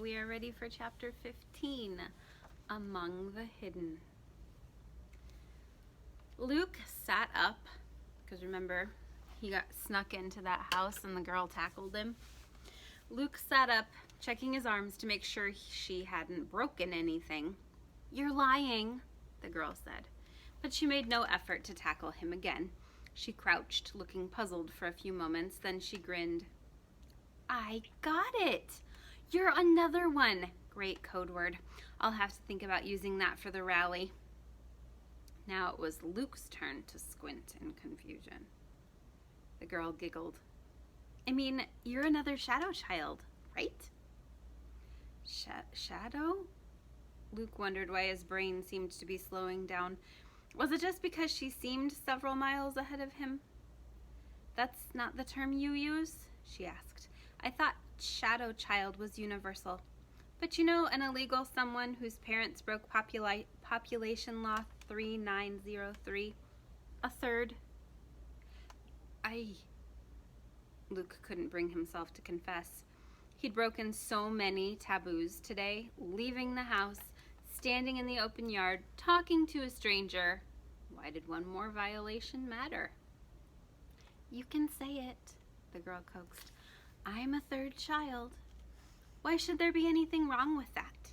we are ready for chapter 15, Among the Hidden. Luke sat up, because remember, he got snuck into that house and the girl tackled him. Luke sat up, checking his arms to make sure she hadn't broken anything. "You're lying," the girl said, but she made no effort to tackle him again. She crouched, looking puzzled for a few moments, then she grinned. "I got it! You're another one!" Great code word. I'll have to think about using that for the rally. Now it was Luke's turn to squint in confusion. The girl giggled. "I mean, you're another shadow child, right?" Shadow? Luke wondered why his brain seemed to be slowing down. Was it just because she seemed several miles ahead of him? "That's not the term you use?" she asked. "I thought shadow child was universal. But you know, an illegal someone whose parents broke population law 3903. A third." Luke couldn't bring himself to confess. He'd broken so many taboos today, leaving the house, standing in the open yard, talking to a stranger. Why did one more violation matter? "You can say it," the girl coaxed. "I'm a third child. Why should there be anything wrong with that?"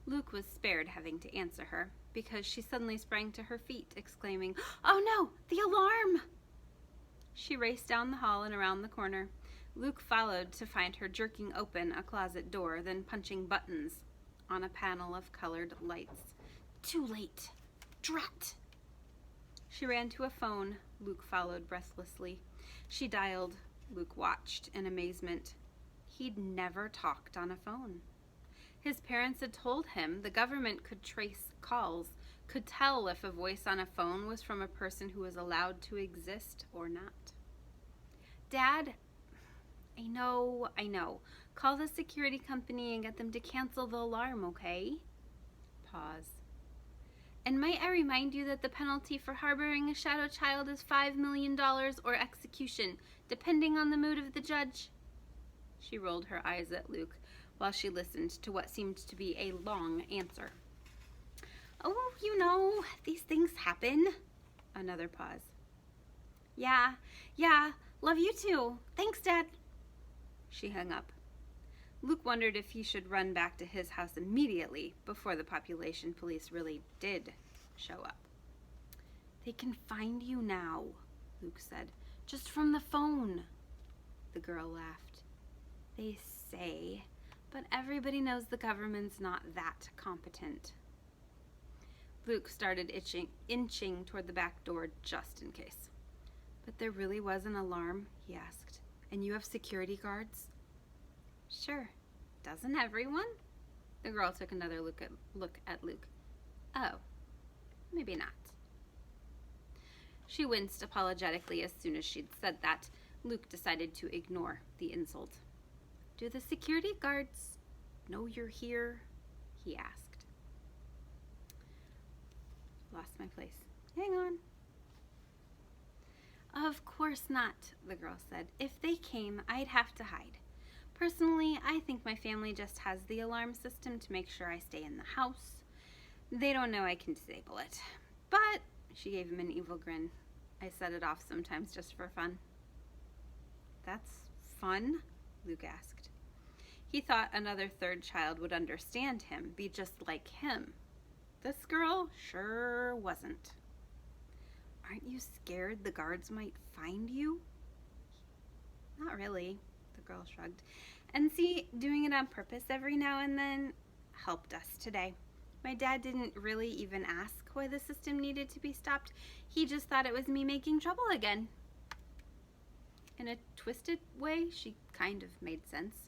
Luke was spared having to answer her, because she suddenly sprang to her feet, exclaiming, "Oh no, the alarm!" She raced down the hall and around the corner. Luke followed to find her jerking open a closet door, then punching buttons on a panel of colored lights. Too late. Drat! She ran to a phone. Luke followed breathlessly. She dialed. Luke watched in amazement. He'd never talked on a phone. His parents had told him the government could trace calls, could tell if a voice on a phone was from a person who was allowed to exist or not. "Dad, I know. Call the security company and get them to cancel the alarm, okay?" Pause. "And might I remind you that the penalty for harboring a shadow child is $5 million or execution, depending on the mood of the judge?" She rolled her eyes at Luke while she listened to what seemed to be a long answer. "Oh, you know, these things happen." Another pause. Yeah, love you too. Thanks, Dad." She hung up. Luke wondered if he should run back to his house immediately before the population police really did show up. "They can find you now," Luke said, "just from the phone." The girl laughed. "They say, but everybody knows the government's not that competent." Luke started inching toward the back door just in case. "But there really was an alarm?" he asked. "And you have security guards?" "Sure. Doesn't everyone?" The girl took another look at Luke. "Oh, maybe not." She winced apologetically as soon as she'd said that. Luke decided to ignore the insult. "Do the security guards know you're here?" he asked. Lost my place. Hang on. "Of course not," the girl said. "If they came, I'd have to hide. Personally, I think my family just has the alarm system to make sure I stay in the house. They don't know I can disable it. But," she gave him an evil grin, "I set it off sometimes just for fun." "That's fun?" Luke asked. He thought another third child would understand him, be just like him. This girl sure wasn't. "Aren't you scared the guards might find you?" "Not really," the girl shrugged. "And see, doing it on purpose every now and then helped us today. My dad didn't really even ask why the system needed to be stopped. He just thought it was me making trouble again." In a twisted way, she kind of made sense.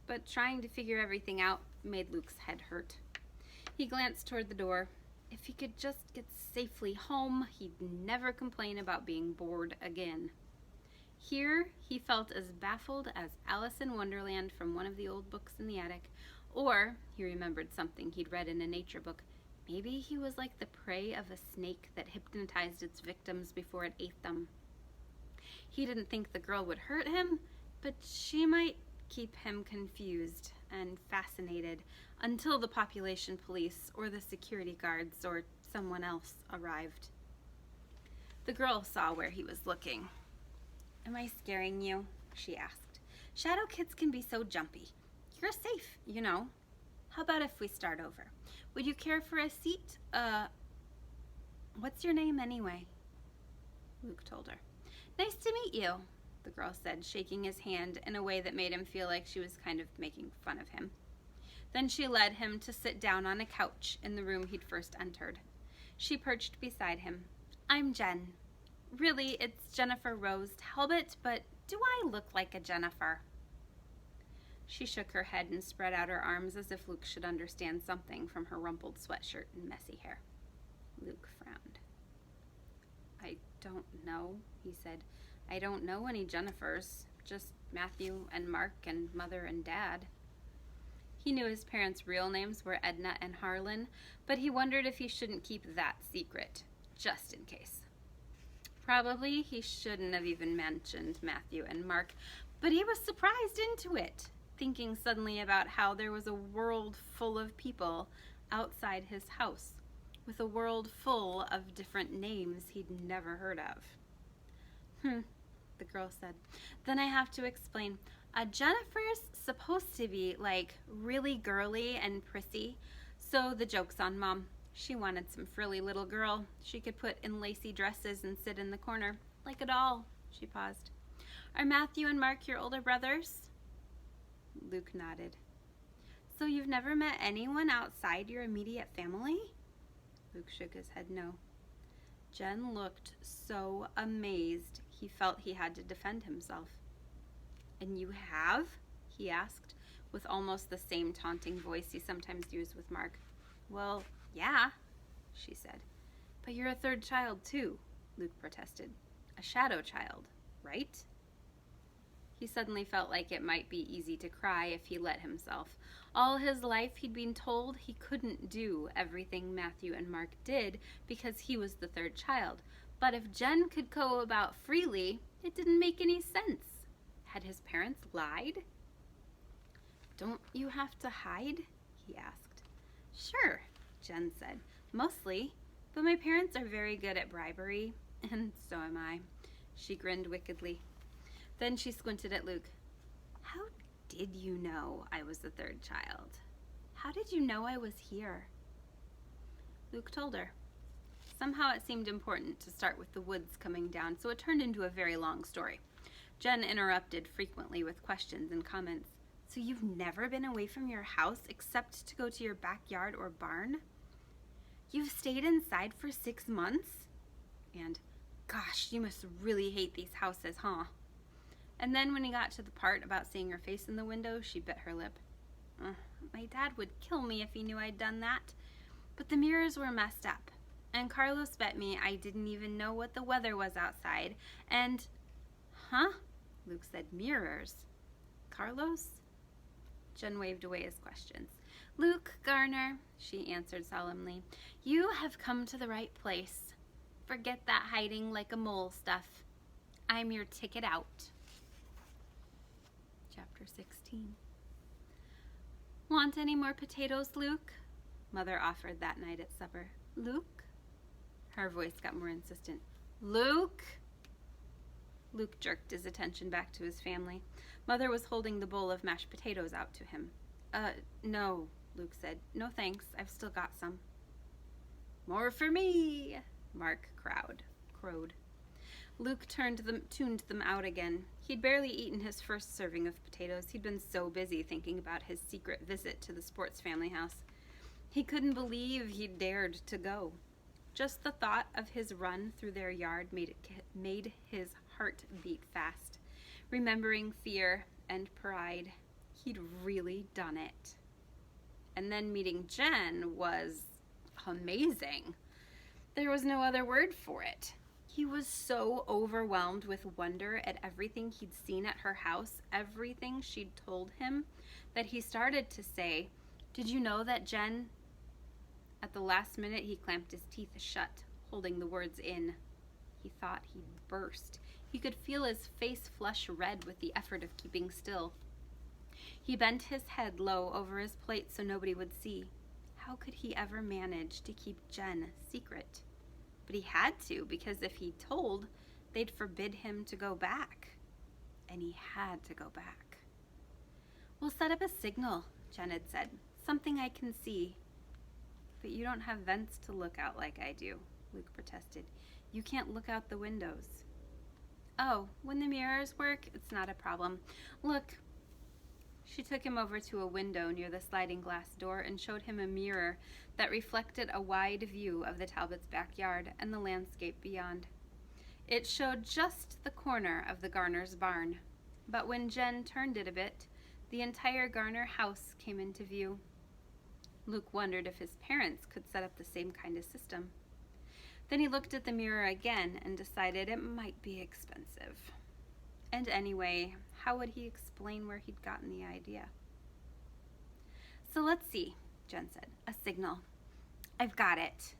But trying to figure everything out made Luke's head hurt. He glanced toward the door. If he could just get safely home, he'd never complain about being bored again. Here, he felt as baffled as Alice in Wonderland from one of the old books in the attic, or he remembered something he'd read in a nature book. Maybe he was like the prey of a snake that hypnotized its victims before it ate them. He didn't think the girl would hurt him, but she might keep him confused and fascinated until the population police or the security guards or someone else arrived. The girl saw where he was looking. "Am I scaring you?" she asked. "Shadow kids can be so jumpy. You're safe, you know. How about if we start over? Would you care for a seat? What's your name anyway?" Luke told her. "Nice to meet you," the girl said, shaking his hand in a way that made him feel like she was kind of making fun of him. Then she led him to sit down on a couch in the room he'd first entered. She perched beside him. "I'm Jen. Really, it's Jennifer Rose Talbot, but do I look like a Jennifer?" She shook her head and spread out her arms as if Luke should understand something from her rumpled sweatshirt and messy hair. Luke frowned. "I don't know," he said. "I don't know any Jennifers, just Matthew and Mark and Mother and Dad." He knew his parents' real names were Edna and Harlan, but he wondered if he shouldn't keep that secret, just in case. Probably he shouldn't have even mentioned Matthew and Mark, but he was surprised into it, thinking suddenly about how there was a world full of people outside his house, with a world full of different names he'd never heard of. The girl said. "Then I have to explain. Jennifer's supposed to be, like, really girly and prissy, so the joke's on Mom. She wanted some frilly little girl she could put in lacy dresses and sit in the corner, like a doll." She paused. "Are Matthew and Mark your older brothers?" Luke nodded. "So you've never met anyone outside your immediate family?" Luke shook his head no. Jen looked so amazed he felt he had to defend himself. "And you have?" he asked, with almost the same taunting voice he sometimes used with Mark. "Well, yeah," she said. "But you're a third child, too," Luke protested. "A shadow child, right?" He suddenly felt like it might be easy to cry if he let himself. All his life he'd been told he couldn't do everything Matthew and Mark did because he was the third child. But if Jen could go about freely, it didn't make any sense. Had his parents lied? "Don't you have to hide?" he asked. "Sure," Jen said. "Mostly. But my parents are very good at bribery, and so am I." She grinned wickedly. Then she squinted at Luke. "How did you know I was the third child? How did you know I was here?" Luke told her. Somehow it seemed important to start with the woods coming down, so it turned into a very long story. Jen interrupted frequently with questions and comments. "So you've never been away from your house except to go to your backyard or barn? You've stayed inside for 6 months? And, gosh, you must really hate these houses, huh?" And then when he got to the part about seeing her face in the window, she bit her lip. "My dad would kill me if he knew I'd done that. But the mirrors were messed up. And Carlos bet me I didn't even know what the weather was outside. And..." "Huh?" Luke said. "Mirrors? Carlos?" Jen waved away his questions. "Luke Garner," she answered solemnly, "you have come to the right place. Forget that hiding like a mole stuff. I'm your ticket out." Chapter 16. "Want any more potatoes, Luke?" Mother offered that night at supper. "Luke?" Her voice got more insistent. "Luke?" Luke jerked his attention back to his family. Mother was holding the bowl of mashed potatoes out to him. No," Luke said. "No thanks, I've still got some." "More for me," Mark crowed. Luke tuned them out again. He'd barely eaten his first serving of potatoes. He'd been so busy thinking about his secret visit to the Sports family house. He couldn't believe he'd dared to go. Just the thought of his run through their yard made his heart beat fast. Remembering fear and pride, he'd really done it. And then meeting Jen was amazing. There was no other word for it. He was so overwhelmed with wonder at everything he'd seen at her house, everything she'd told him, that he started to say, "Did you know that, Jen?" At the last minute, he clamped his teeth shut, holding the words in. He thought he'd burst. He could feel his face flush red with the effort of keeping still. He bent his head low over his plate so nobody would see. How could he ever manage to keep Jen secret? But he had to, because if he told, they'd forbid him to go back. And he had to go back. "We'll set up a signal," Jen had said. "Something I can see." "But you don't have vents to look out like I do," Luke protested. "You can't look out the windows." "Oh, when the mirrors work, it's not a problem. Look." She took him over to a window near the sliding glass door and showed him a mirror that reflected a wide view of the Talbots' backyard and the landscape beyond. It showed just the corner of the Garner's barn, but when Jen turned it a bit, the entire Garner house came into view. Luke wondered if his parents could set up the same kind of system. Then he looked at the mirror again and decided it might be expensive. And anyway, how would he explain where he'd gotten the idea? "So let's see," Jen said. "A signal. I've got it.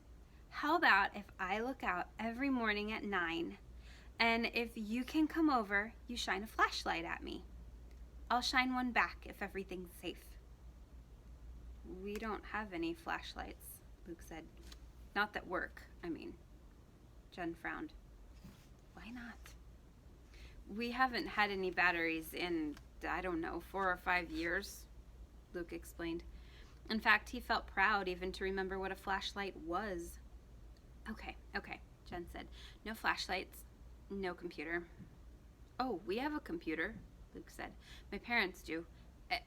How about if I look out every morning at 9, and if you can come over, you shine a flashlight at me. I'll shine one back if everything's safe." "We don't have any flashlights," Luke said. "Not that work, I mean." Jen frowned. "Why not?" "We haven't had any batteries in, 4 or 5 years," Luke explained. In fact, he felt proud even to remember what a flashlight was. Okay, Jen said. "No flashlights, no computer." "Oh, we have a computer," Luke said. "My parents do,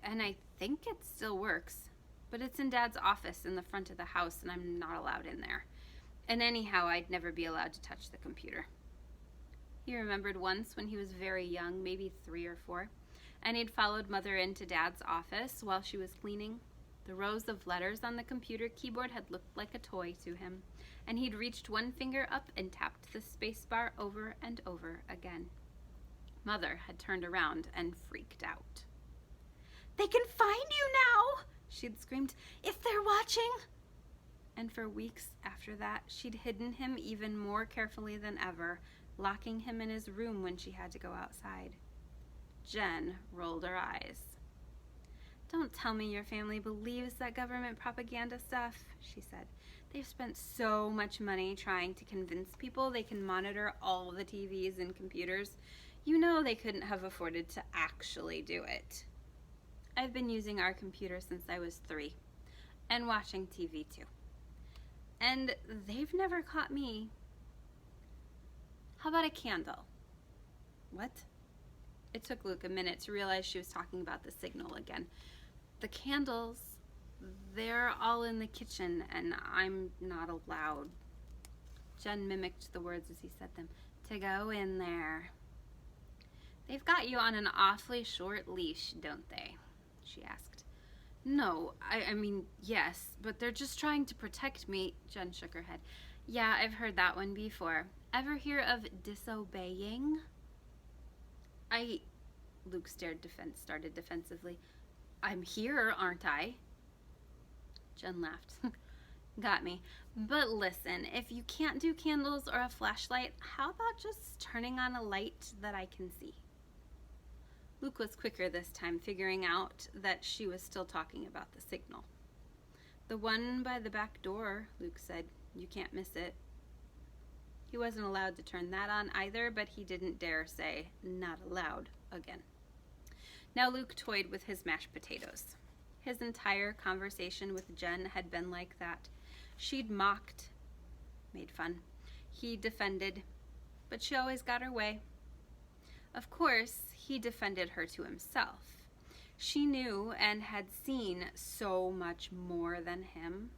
and I think it still works. But it's in Dad's office in the front of the house, and I'm not allowed in there. And anyhow, I'd never be allowed to touch the computer." He remembered once when he was very young, maybe 3 or 4, and he'd followed Mother into Dad's office while she was cleaning. The rows of letters on the computer keyboard had looked like a toy to him, and he'd reached one finger up and tapped the space bar over and over again. Mother had turned around and freaked out. "They can find you now!" she'd screamed. "If they're watching!" And for weeks after that, she'd hidden him even more carefully than ever, locking him in his room when she had to go outside. Jen rolled her eyes. "Don't tell me your family believes that government propaganda stuff," she said. "They've spent so much money trying to convince people they can monitor all the TVs and computers. You know they couldn't have afforded to actually do it. I've been using our computer since I was 3, and watching TV too. And they've never caught me." "How about a candle?" "What?" It took Luke a minute to realize she was talking about the signal again. "The candles, they're all in the kitchen, and I'm not allowed." Jen mimicked the words as he said them. "To go in there." "They've got you on an awfully short leash, don't they?" she asked. "No, I mean, yes, but they're just trying to protect me." Jen shook her head. "Yeah, I've heard that one before. Ever hear of disobeying?" Luke started defensively. "I'm here, aren't I?" Jen laughed. "Got me. But listen, if you can't do candles or a flashlight, how about just turning on a light that I can see?" Luke was quicker this time, figuring out that she was still talking about the signal. "The one by the back door," Luke said. "You can't miss it." He wasn't allowed to turn that on either, but he didn't dare say, "not allowed," again. Now Luke toyed with his mashed potatoes. His entire conversation with Jen had been like that. She'd mocked, made fun. He defended, but she always got her way. Of course, he defended her to himself. She knew and had seen so much more than him.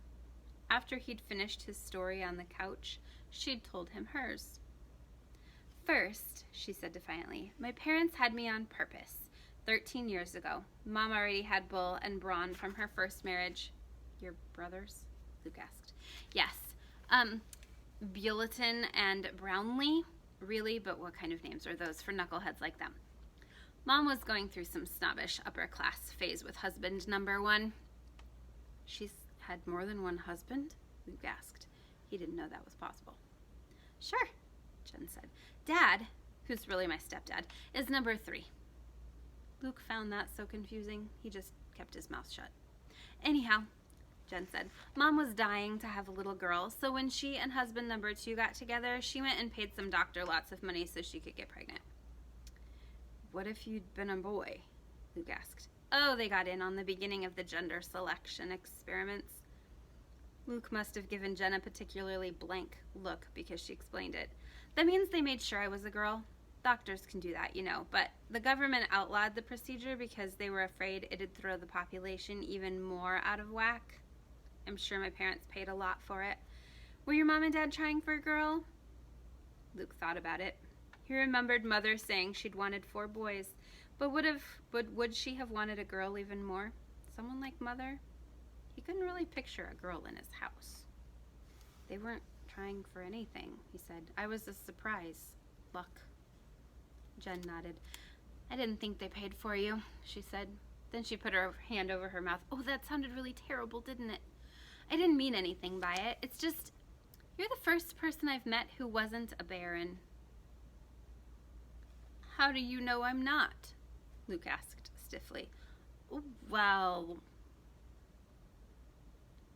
After he'd finished his story on the couch, she'd told him hers. "First," she said defiantly, "my parents had me on purpose. 13 years ago. Mom already had Bull and Braun from her first marriage." "Your brothers?" Luke asked. "Yes. Bulletin and Brownlee. Really, but what kind of names are those for knuckleheads like them?" Mom was going through some snobbish upper-class phase with husband number 1. "She's had more than one husband?" Luke asked. He didn't know that was possible. "Sure," Jen said. "Dad, who's really my stepdad, is number 3. Luke found that so confusing, he just kept his mouth shut. Anyhow, Jen said, Mom was dying to have a little girl, so when she and husband number 2 got together, she went and paid some doctor lots of money so she could get pregnant. What if you'd been a boy? Luke asked. Oh, they got in on the beginning of the gender selection experiments. Luke must have given Jen a particularly blank look because she explained it. That means they made sure I was a girl. Doctors can do that, you know, but the government outlawed the procedure because they were afraid it'd throw the population even more out of whack. I'm sure my parents paid a lot for it. Were your mom and dad trying for a girl? Luke thought about it. He remembered Mother saying she'd wanted 4 boys, but would she have wanted a girl even more? Someone like Mother? He couldn't really picture a girl in his house. They weren't trying for anything, he said. I was a surprise. Luck. Jen nodded. I didn't think they paid for you, she said. Then she put her hand over her mouth. Oh, that sounded really terrible, didn't it? I didn't mean anything by it. It's just, you're the first person I've met who wasn't a baron. How do you know I'm not? Luke asked stiffly. Well...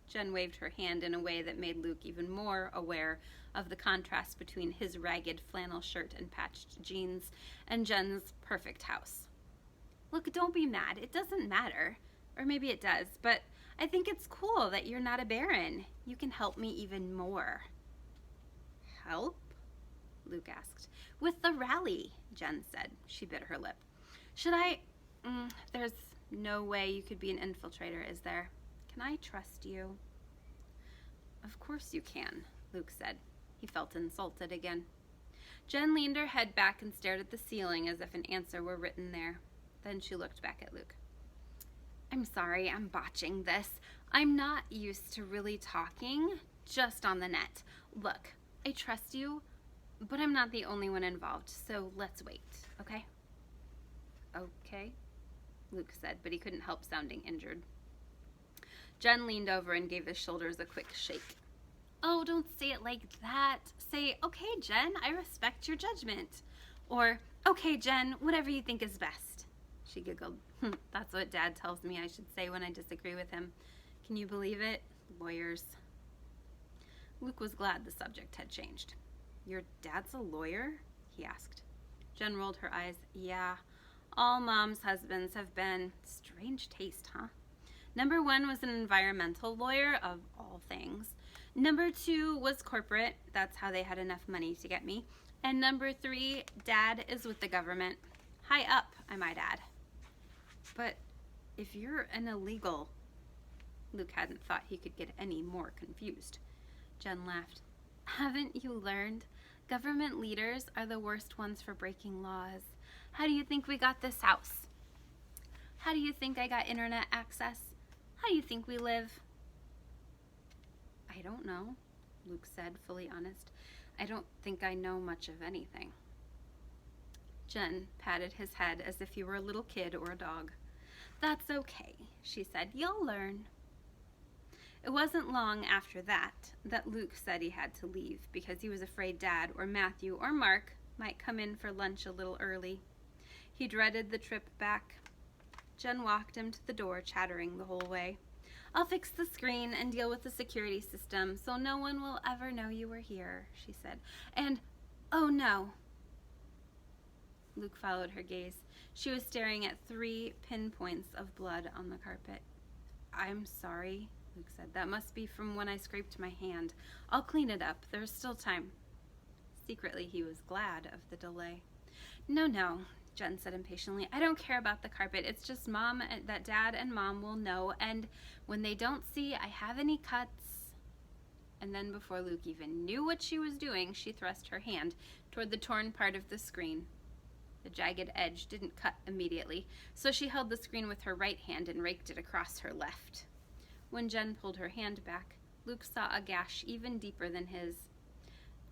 Jen waved her hand in a way that made Luke even more aware of the contrast between his ragged flannel shirt and patched jeans and Jen's perfect house. Look, don't be mad. It doesn't matter. Or maybe it does, but I think it's cool that you're not a baron. You can help me even more. Help? Luke asked. With the rally, Jen said. She bit her lip. Should I... there's no way you could be an infiltrator, is there? Can I trust you? Of course you can, Luke said. He felt insulted again. Jen leaned her head back and stared at the ceiling as if an answer were written there. Then she looked back at Luke. I'm sorry, I'm botching this. I'm not used to really talking, just on the net. Look, I trust you, but I'm not the only one involved, so let's wait, okay? Okay, Luke said, but he couldn't help sounding injured. Jen leaned over and gave his shoulders a quick shake. Oh, don't say it like that. Say, okay, Jen, I respect your judgment. Or, okay, Jen, whatever you think is best. She giggled. That's what Dad tells me I should say when I disagree with him. Can you believe it? Lawyers. Luke was glad the subject had changed. Your dad's a lawyer? He asked. Jen rolled her eyes. Yeah, all Mom's husbands have been. Strange taste, huh? Number 1 was an environmental lawyer, of all things. Number 2 was corporate. That's how they had enough money to get me. And number 3, Dad is with the government. High up, I might add. But if you're an illegal... Luke hadn't thought he could get any more confused. Jen laughed. Haven't you learned? Government leaders are the worst ones for breaking laws. How do you think we got this house? How do you think I got internet access? How do you think we live? I don't know, Luke said, fully honest. I don't think I know much of anything. Jen patted his head as if he were a little kid or a dog. That's okay, she said. You'll learn. It wasn't long after that Luke said he had to leave because he was afraid Dad or Matthew or Mark might come in for lunch a little early. He dreaded the trip back. Jen walked him to the door, chattering the whole way. I'll fix the screen and deal with the security system so no one will ever know you were here, she said. And, oh no. Luke followed her gaze. She was staring at 3 pinpoints of blood on the carpet. I'm sorry, Luke said. That must be from when I scraped my hand. I'll clean it up. There's still time. Secretly, he was glad of the delay. No, Jen said impatiently. I don't care about the carpet. It's just Mom, that Dad and Mom will know, and when they don't see I have any cuts... And then before Luke even knew what she was doing, she thrust her hand toward the torn part of the screen. The jagged edge didn't cut immediately, so she held the screen with her right hand and raked it across her left. When Jen pulled her hand back, Luke saw a gash even deeper than his.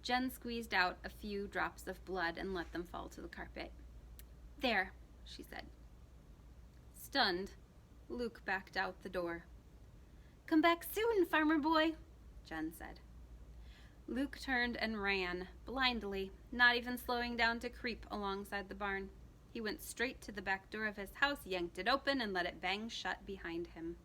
Jen squeezed out a few drops of blood and let them fall to the carpet. There, she said. Stunned, Luke backed out the door. Come back soon, farmer boy, Jen said. Luke turned and ran, blindly, not even slowing down to creep alongside the barn. He went straight to the back door of his house, yanked it open, and let it bang shut behind him.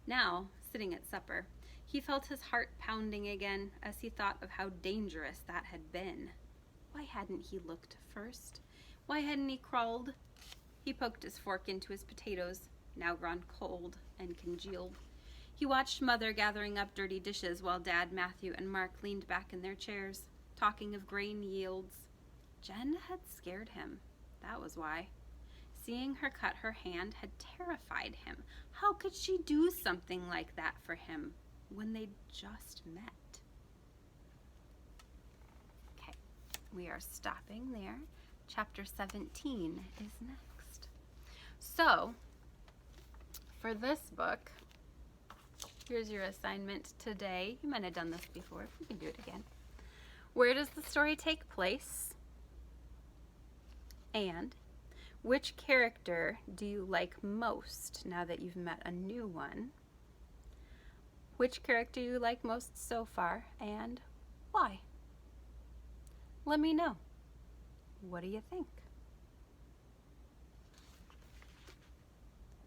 Now, sitting at supper, he felt his heart pounding again as he thought of how dangerous that had been. Why hadn't he looked first? Why hadn't he crawled? He poked his fork into his potatoes, now grown cold and congealed. He watched Mother gathering up dirty dishes while Dad, Matthew, and Mark leaned back in their chairs, talking of grain yields. Jen had scared him. That was why. Seeing her cut her hand had terrified him. How could she do something like that for him when they'd just met? Okay, we are stopping there. Chapter 17 is next. So, for this book, here's your assignment today. You might have done this before. We can do it again. Where does the story take place? And which character do you like most now that you've met a new one? Which character do you like most so far, and why? Let me know. What do you think?